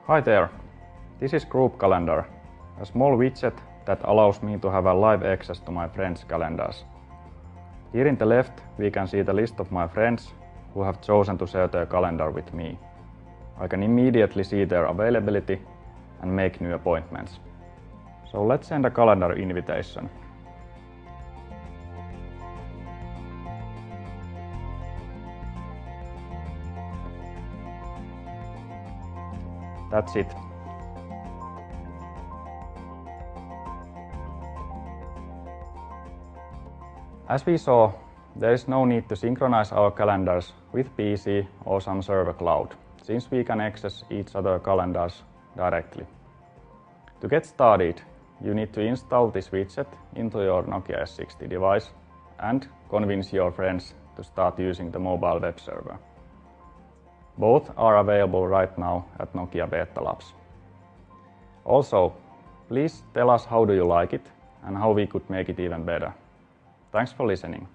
Hi there, this is Group Calendar, a small widget that allows me to have a live access to my friends' calendars. Here in the left we can see the list of my friends who have chosen to share their calendar with me. I can immediately see their availability and make new appointments. So let's send a calendar invitation. That's it. As we saw, there is no need to synchronize our calendars with PC or some server cloud, since we can access each other's calendars directly. To get started, you need to install this widget into your Nokia S60 device and convince your friends to start using the mobile web server. Both are available right now at Nokia Beta Labs. Also, please tell us how do you like it and how we could make it even better. Thanks for listening.